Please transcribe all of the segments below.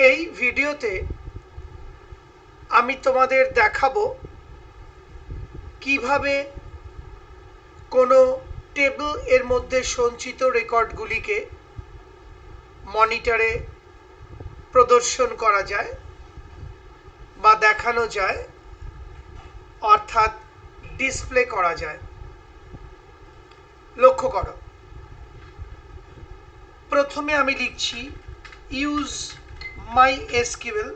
এই ভিডিওতে আমি তোমাদের দেখাবো কিভাবে কোনো টেবিল এর মধ্যে সঞ্চিত রেকর্ডগুলিকে মনিটরে প্রদর্শন করা যায় বা দেখানো যায়, অর্থাৎ ডিসপ্লে করা যায়। লক্ষ্য করো, প্রথমে আমি লিখছি ইউজ MySQL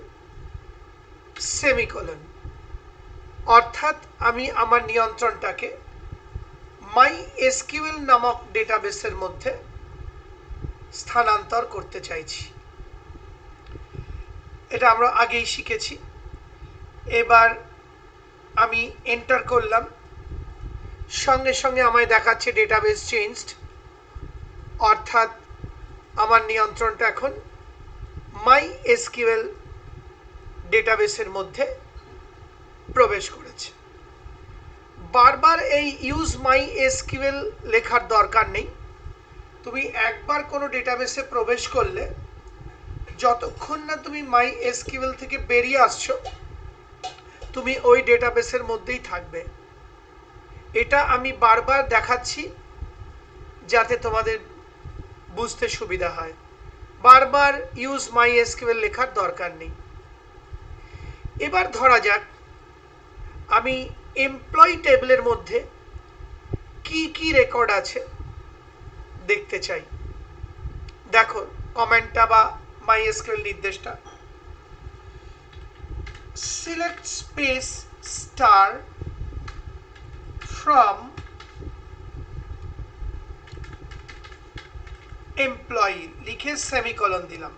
সেমিকোলন, অর্থাৎ আমি আমার নিয়ন্ত্রণটাকে MySQL নামক ডেটাবেসের মধ্যে স্থানান্তর করতে চাইছি। এটা আমরা আগেই শিখেছি। এবার আমি এন্টার করলাম, সঙ্গে সঙ্গে আমায় দেখাচ্ছে ডেটাবেস চেঞ্জড, অর্থাৎ আমার নিয়ন্ত্রণটা এখন MySQL ডেটাবেসের মধ্যে প্রবেশ করেছে। বারবার এই ইউজ MySQL লেখার দরকার নেই। তুমি একবার কোনো ডেটাবেসে প্রবেশ করলে যতক্ষণ না তুমি MySQL থেকে বেরিয়ে আসছো, তুমি ওই ডেটাবেসের মধ্যেই থাকবে। এটা আমি বারবার দেখাচ্ছি যাতে তোমাদের বুঝতে সুবিধা হয়। বারবার ইউজ MySQL লেখার দরকার নেই। এবার ধরা যাক আমি এমপ্লয়ি টেবিলের মধ্যে কি কি রেকর্ড আছে দেখতে চাই। দেখো কমেন্টটা বা MySQL নির্দেশটা, select space star from employee লিখে সেমিকোলন দিলাম।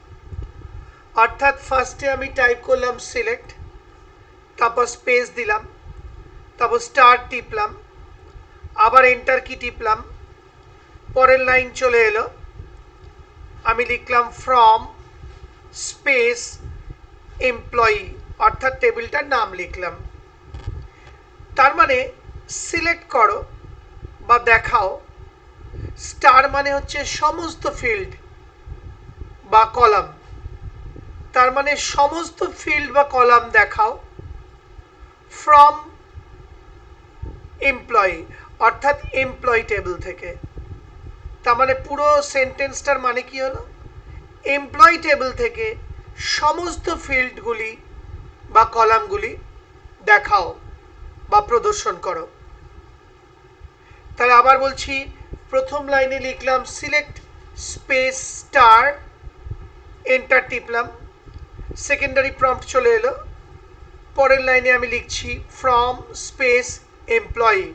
অর্থাৎ ফার্স্টে আমি টাইপ করলাম সিলেক্ট, তারপর স্পেস দিলাম, তারপর স্টার টিপলাম, আবার এন্টার কি টিপলাম, পরের লাইন চলে এলো, আমি লিখলাম ফ্রম স্পেস এমপ্লয়ি, অর্থাৎ টেবিলটার নাম লিখলাম। তার মানে সিলেক্ট করো বা দেখাও, স্টার মানে হচ্ছে সমস্ত ফিল্ড বা কলাম, তার মানে সমস্ত ফিল্ড বা কলাম দেখাও ফ্রম এমপ্লয়ি, অর্থাৎ এমপ্লয়ি টেবিল থেকে। তার মানে পুরো সেন্টেন্সটার মানে কি হলো, এমপ্লয়ি টেবিল থেকে সমস্ত ফিল্ডগুলি বা কলামগুলি দেখাও বা প্রদর্শন করো। তাহলে আবার বলছি, প্রথম লাইনে লিখলাম সিলেক্ট স্পেস স্টার, এন্টার টিপলাম, সেকেন্ডারি প্রম্পট চলে এলো, পরের লাইনে আমি লিখছি ফ্রম স্পেস এমপ্লয়ি,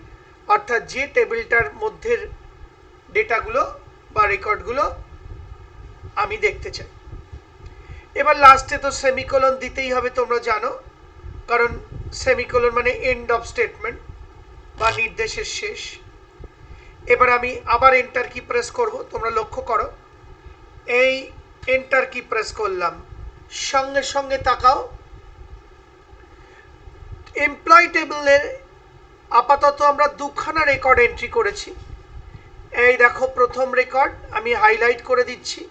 অর্থাৎ যে টেবিলটার মধ্যে ডেটাগুলো বা রেকর্ডগুলো আমি দেখতে চাই। এবার লাস্টে তো সেমিকোলন দিতেই হবে, তোমরা জানো, কারণ সেমিকোলন মানে এন্ড অফ স্টেটমেন্ট বা নির্দেশের শেষ। এবার আমি আবার এন্টার কি প্রেস করব, তোমরা লক্ষ্য করো এই এন্টার কি প্রেস করলাম, সঙ্গে সঙ্গে তাকাও এমপ্লয়ি টেবিলের আপাতত আমরা দুখানা রেকর্ড এন্ট্রি করেছি। এই দেখো প্রথম রেকর্ড আমি হাইলাইট করে দিচ্ছি,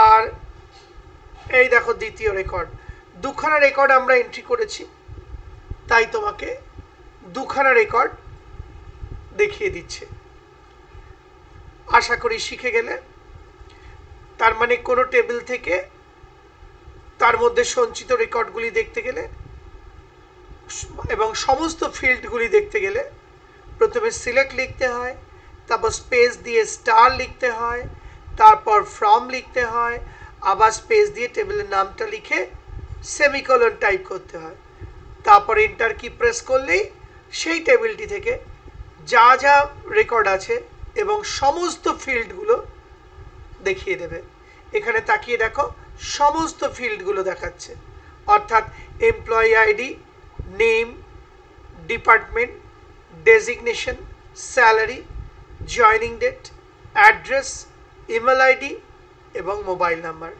আর এই দেখো দ্বিতীয় রেকর্ড। দুখানা রেকর্ড আমরা এন্ট্রি করেছি, তাই তোমাকে দুখানা রেকর্ড দেখিয়ে দিচ্ছে। আশা করি শিখে গেলে। তার মানে কোনো টেবিল থেকে তার মধ্যে সঞ্চিত রেকর্ডগুলি দেখতে গেলে এবং সমস্ত ফিল্ডগুলি দেখতে গেলে প্রথমে সিলেক্ট লিখতে হয়, তারপর স্পেস দিয়ে স্টার লিখতে হয়, তারপর ফ্রম লিখতে হয়, আবার স্পেস দিয়ে টেবিলের নামটা লিখে সেমিকোলন টাইপ করতে হয়। তারপর এন্টার কি প্রেস করলেই সেই টেবিলটি থেকে যা যা রেকর্ড আছে এবং সমস্ত ফিল্ডগুলো দেখিয়ে দেবে। এখানে তাকিয়ে দেখো সমস্ত ফিল্ডগুলো দেখাচ্ছে, অর্থাৎ employee ID, name, department, designation, salary, joining date, address, email ID এবং মোবাইল নাম্বার।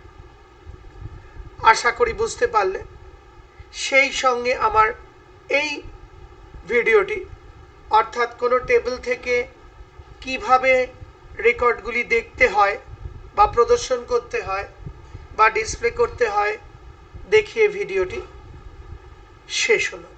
আশা করি বুঝতে পারলে। সেই সঙ্গে আমার এই ভিডিওটি, অর্থাৎ কোনো টেবিল থেকে কিভাবে রেকর্ডগুলি দেখতে হয় বা প্রদর্শন করতে হয় বা ডিসপ্লে করতে হয় দেখিয়ে ভিডিওটি শেষ হলো।